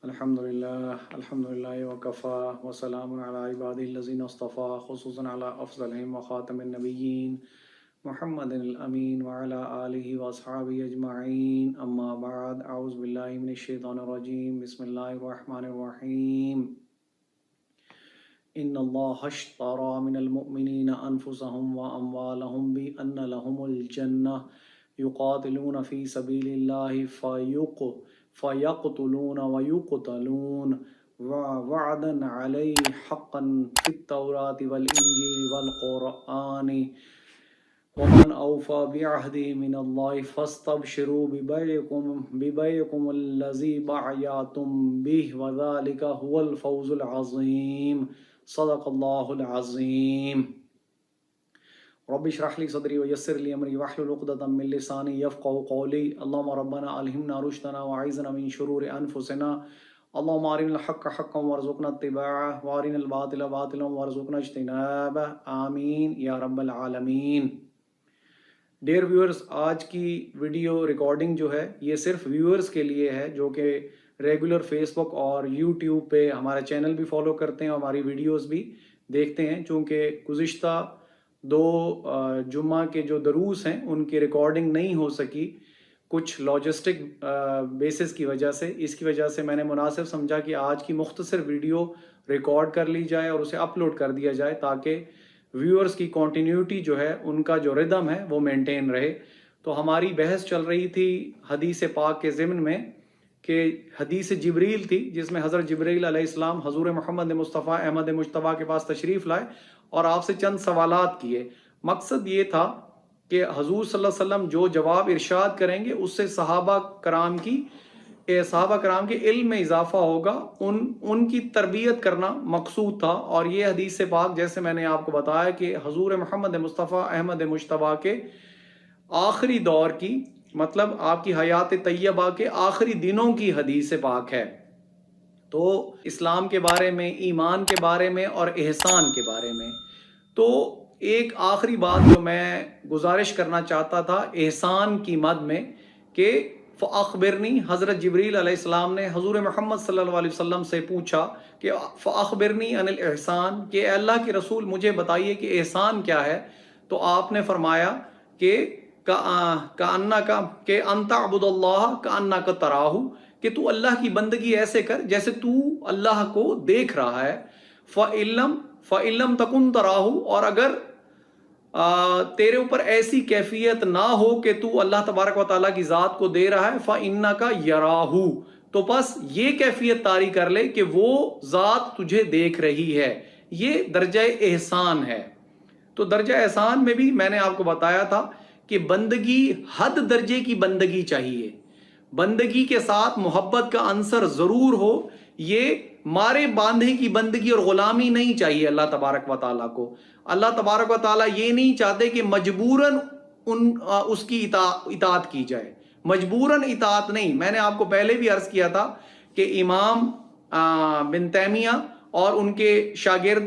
الحمدللہ وکفا وسلام علی عبادہ الذین اصطفیٰ خصوصاً علی افضلہم وخاتم النبیین محمد الامین وعلی آلہ واصحابہ اجمعین اما بعد اعوذ باللہ من الشیطان الرجیم بسم اللہ الرحمن الرحیم ان اللہ اشتری من المؤمنین انفسهم واموالهم بان لهم الجنہ یقاتلون فی سبیل اللہ فیقتلون ویقتلون وعدا علی حقا فی التوراۃ والانجیل والقرآن ومن اوفى بعهده من اللہ فاستبشروا ببیعکم الذی بايعتم به وذلک هو الفوز العظیم صدق اللہ العظیم رب اشرح لي صدري ويسر لي امري واحلل عقدة من لساني يفقهوا قولي اللهم ربنا الهمنا رشدنا واعذنا من شرور انفسنا اللهم ارنا الحق حقا وارزقنا اتباعه وارنا الباطل باطلا وارزقنا اجتنابه آمین یا رب العالمین۔ ڈیئر ویورز، آج کی ویڈیو ریکارڈنگ جو ہے یہ صرف ویورز کے لیے ہے جو کہ ریگولر فیس بک اور یوٹیوب پہ ہمارا چینل بھی فالو کرتے ہیں اور ہماری ویڈیوز بھی دیکھتے ہیں، چونکہ گزشتہ دو جمعہ کے جو دروس ہیں ان کی ریکارڈنگ نہیں ہو سکی کچھ لاجسٹک بیسس کی وجہ سے۔ اس کی وجہ سے میں نے مناسب سمجھا کہ آج کی مختصر ویڈیو ریکارڈ کر لی جائے اور اسے اپلوڈ کر دیا جائے تاکہ ویورز کی کنٹینیوٹی جو ہے، ان کا جو ردم ہے وہ مینٹین رہے۔ تو ہماری بحث چل رہی تھی حدیث پاک کے ضمن میں کہ حدیث جبریل تھی جس میں حضرت جبریل علیہ السلام حضور محمد مصطفیٰ احمد مجتبیٰ کے پاس تشریف لائے اور آپ سے چند سوالات کیے۔ مقصد یہ تھا کہ حضور صلی اللہ علیہ وسلم جو جواب ارشاد کریں گے اس سے صحابہ کرام کے علم میں اضافہ ہوگا، ان کی تربیت کرنا مقصود تھا۔ اور یہ حدیث پاک جیسے میں نے آپ کو بتایا کہ حضور محمد مصطفیٰ احمد مجتبیٰ کے آخری دور کی، مطلب آپ کی حیات طیبہ کے آخری دنوں کی حدیث پاک ہے۔ تو اسلام کے بارے میں، ایمان کے بارے میں اور احسان کے بارے میں۔ تو ایک آخری بات جو میں گزارش کرنا چاہتا تھا احسان کی مد میں کہ فاخبرنی، حضرت جبریل علیہ السلام نے حضور محمد صلی اللہ علیہ وسلم سے پوچھا کہ فاخبرنی عن الاحسان، کہ اے اللہ کے رسول مجھے بتائیے کہ احسان کیا ہے۔ تو آپ نے فرمایا کہ کہ ان تعبد اللہ کأنک تراہ، کہ تو اللہ کی بندگی ایسے کر جیسے تو اللہ کو دیکھ رہا ہے۔ فَإِن لَمْ تَكُنْ تَرَاهُ، اور اگر تیرے اوپر ایسی کیفیت نہ ہو کہ تو اللہ تبارک و تعالیٰ کی ذات کو دے رہا ہے، فَإِنَّكَ يَرَاهُ، تو بس یہ کیفیت طاری کر لے کہ وہ ذات تجھے دیکھ رہی ہے۔ یہ درجہ احسان ہے۔ تو درجہ احسان میں بھی میں نے آپ کو بتایا تھا کہ بندگی حد درجے کی بندگی چاہیے، بندگی کے ساتھ محبت کا عنصر ضرور ہو، یہ مارے باندھے کی بندگی اور غلامی نہیں چاہیے اللہ تبارک و تعالیٰ کو۔ اللہ تبارک و تعالیٰ یہ نہیں چاہتے کہ مجبوراً اس کی اطاعت کی جائے، مجبوراً اطاعت نہیں۔ میں نے آپ کو پہلے بھی عرض کیا تھا کہ امام بن تیمیہ اور ان کے شاگرد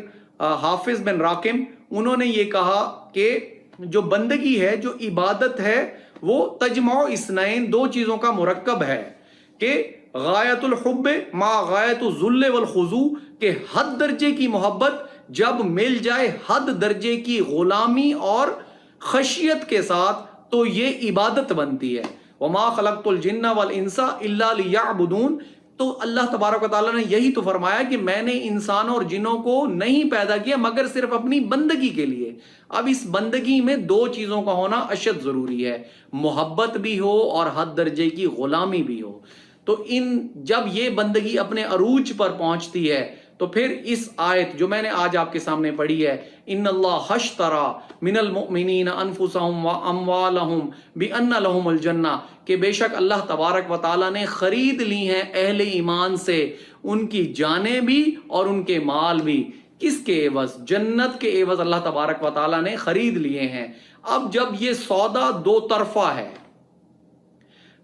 حافظ بن راکم، انہوں نے یہ کہا کہ جو بندگی ہے، جو عبادت ہے، وہ تجمع اثنین، دو چیزوں کا مرکب ہے، کہ غایت الحب مع غایت الذل والخضوع، کہ حد درجے کی محبت جب مل جائے حد درجے کی غلامی اور خشیت کے ساتھ تو یہ عبادت بنتی ہے۔ وما خلقت الجن والانس الا لیعبدون، تو اللہ تبارک و تعالیٰ نے یہی تو فرمایا کہ میں نے انسانوں اور جنوں کو نہیں پیدا کیا مگر صرف اپنی بندگی کے لیے۔ اب اس بندگی میں دو چیزوں کا ہونا اشد ضروری ہے، محبت بھی ہو اور حد درجے کی غلامی بھی ہو۔ تو جب یہ بندگی اپنے عروج پر پہنچتی ہے تو پھر اس آیت جو میں نے آج آپ کے سامنے پڑھی ہے، ان اللہ اشتری من المؤمنین انفسهم واموالهم بان لهم الجنہ، کہ بے شک اللہ تبارک و تعالیٰ نے خرید لی ہیں اہل ایمان سے ان کی جانیں بھی اور ان کے مال بھی۔ کس کے عوض؟ جنت کے عوض اللہ تبارک و تعالیٰ نے خرید لیے ہیں۔ اب جب یہ سودا دو طرفہ ہے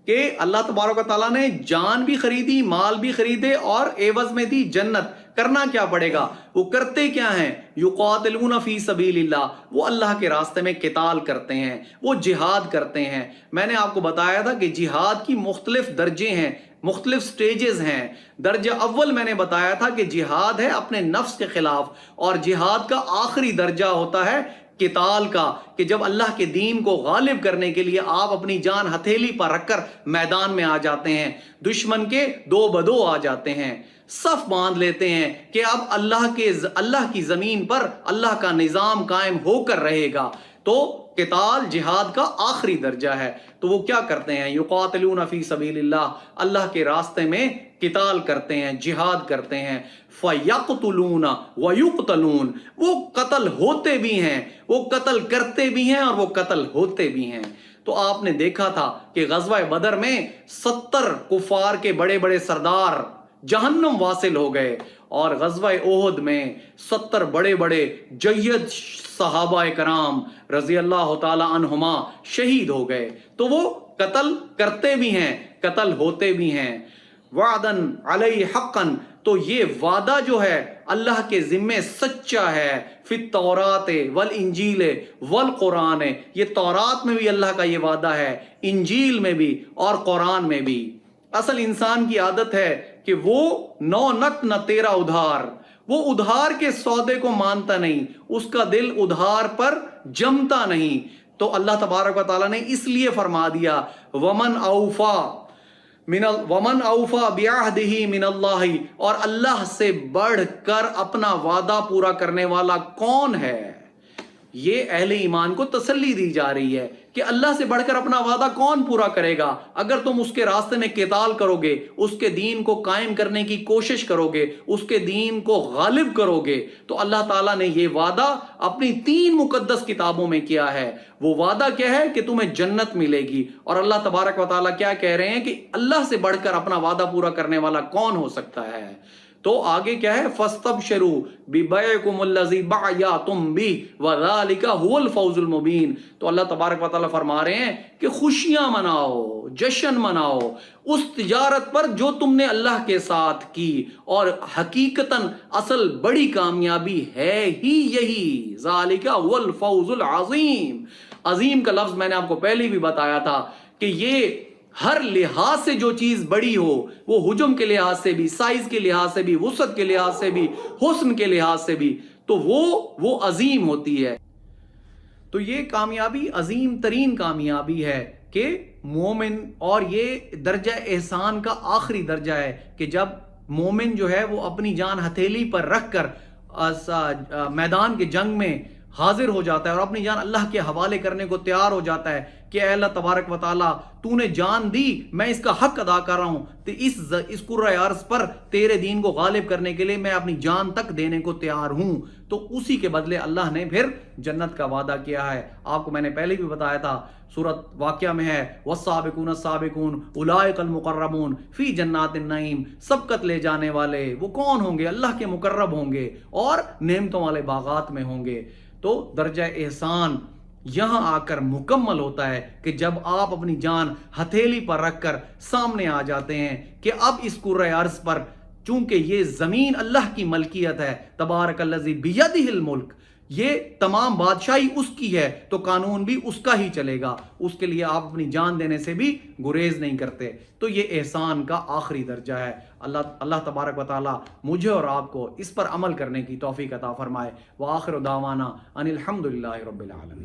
کہ اللہ تبارک و تعالیٰ نے جان بھی خریدی، مال بھی خریدے اور عوض میں دی جنت، کرنا کیا پڑے گا؟ وہ کرتے کیا ہیں؟ یقاتلون فی سبیل اللہ، وہ اللہ کے راستے میں قتال کرتے ہیں، وہ جہاد کرتے ہیں۔ میں نے آپ کو بتایا تھا کہ جہاد کی مختلف درجے ہیں، مختلف سٹیجز ہیں. درجہ اول میں نے بتایا تھا کہ جہاد ہے اپنے نفس کے خلاف، اور جہاد کا آخری درجہ ہوتا ہے قتال کا، کہ جب اللہ کے دین کو غالب کرنے کے لیے آپ اپنی جان ہتھیلی پر رکھ کر میدان میں آ جاتے ہیں، دشمن کے دو بدو آ جاتے ہیں، صف باندھ لیتے ہیں کہ اب اللہ کی زمین پر اللہ کا نظام قائم ہو کر رہے گا. تو قتال جہاد کا آخری درجہ ہے. تو وہ کیا کرتے ہیں؟ یقاتلون فی سبیل اللہ، اللہ کے راستے میں قتال کرتے ہیں، جہاد کرتے ہیں. فیقتلون ویقتلون، وہ قتل ہوتے بھی ہیں، وہ قتل کرتے بھی ہیں، اور وہ قتل ہوتے بھی ہیں. تو آپ نے دیکھا تھا کہ غزوہ بدر میں 70 کفار کے بڑے بڑے سردار جہنم واصل ہو گئے، اور غزوہ احد میں 70 بڑے بڑے جید صحابہ کرام رضی اللہ تعالی عنہما شہید ہو گئے. تو وہ قتل کرتے بھی ہیں، قتل ہوتے بھی ہیں. وعدن علیہ حقن، تو یہ وعدہ جو ہے اللہ کے ذمے سچا ہے. فی التورات والانجیل والقرآن، یہ تورات میں بھی اللہ کا یہ وعدہ ہے، انجیل میں بھی اور قرآن میں بھی. اصل انسان کی عادت ہے کہ وہ نو نت نہ تیرا ادھار، وہ ادھار کے سودے کو مانتا نہیں، اس کا دل ادھار پر جمتا نہیں. تو اللہ تبارک و تعالیٰ نے اس لیے فرما دیا ومن اوفا بعہدہ من اللہ، اور اللہ سے بڑھ کر اپنا وعدہ پورا کرنے والا کون ہے. یہ اہل ایمان کو تسلی دی جا رہی ہے کہ اللہ سے بڑھ کر اپنا وعدہ کون پورا کرے گا. اگر تم اس کے راستے میں قتال کرو گے، اس کے دین کو قائم کرنے کی کوشش کرو گے، اس کے دین کو غالب کرو گے، تو اللہ تعالیٰ نے یہ وعدہ اپنی 3 مقدس کتابوں میں کیا ہے. وہ وعدہ کیا ہے؟ کہ تمہیں جنت ملے گی. اور اللہ تبارک و تعالیٰ کیا کہہ رہے ہیں کہ اللہ سے بڑھ کر اپنا وعدہ پورا کرنے والا کون ہو سکتا ہے. تو آگے کیا ہے؟ فَاسْتَبْشِرُوا بِبَيْعِكُمُ الَّذِي بَعْيَعْتُمْ بِهِ وَذَلِكَ هُوَ الْفَوْزُ الْمُبِينُ. تو اللہ تبارک و تعالیٰ فرما رہے ہیں کہ خوشیاں مناؤ، جشن مناؤ اس تجارت پر جو تم نے اللہ کے ساتھ کی، اور حقیقتاً اصل بڑی کامیابی ہے ہی یہی. ذَلِكَ هُوَ الْفَوْزُ الْعَظِيمُ. عظیم کا لفظ میں نے آپ کو پہلے بھی بتایا تھا کہ یہ ہر لحاظ سے جو چیز بڑی ہو، وہ حجم کے لحاظ سے بھی، سائز کے لحاظ سے بھی، وسعت کے لحاظ سے بھی، حسن کے لحاظ سے بھی، تو وہ عظیم ہوتی ہے. تو یہ کامیابی عظیم ترین کامیابی ہے کہ مومن، اور یہ درجہ احسان کا آخری درجہ ہے کہ جب مومن جو ہے وہ اپنی جان ہتھیلی پر رکھ کر میدان کے جنگ میں حاضر ہو جاتا ہے اور اپنی جان اللہ کے حوالے کرنے کو تیار ہو جاتا ہے کہ اے اللہ تبارک و تعالیٰ، تو نے جان دی، میں اس کا حق ادا کر رہا ہوں، تو اس کرۂ ارض پر تیرے دین کو غالب کرنے کے لیے میں اپنی جان تک دینے کو تیار ہوں. تو اسی کے بدلے اللہ نے پھر جنت کا وعدہ کیا ہے. آپ کو میں نے پہلے بھی بتایا تھا، سورۃ واقعہ میں ہے والسابقون السابقون اولئک المقربون فی جنات النعیم. سبقت لے جانے والے وہ کون ہوں گے؟ اللہ کے مقرب ہوں گے اور نعمتوں والے باغات میں ہوں گے. تو درجہ احسان یہاں آ کر مکمل ہوتا ہے کہ جب آپ اپنی جان ہتھیلی پر رکھ کر سامنے آ جاتے ہیں کہ اب اس کرۂ ارض پر، چونکہ یہ زمین اللہ کی ملکیت ہے، تبارک الذی بیدہ الملک، یہ تمام بادشاہی اس کی ہے، تو قانون بھی اس کا ہی چلے گا. اس کے لیے آپ اپنی جان دینے سے بھی گریز نہیں کرتے. تو یہ احسان کا آخری درجہ ہے. اللہ تبارک و تعالیٰ مجھے اور آپ کو اس پر عمل کرنے کی توفیق عطا فرمائے. وآخر دعوانا ان الحمدللہ رب العالمین.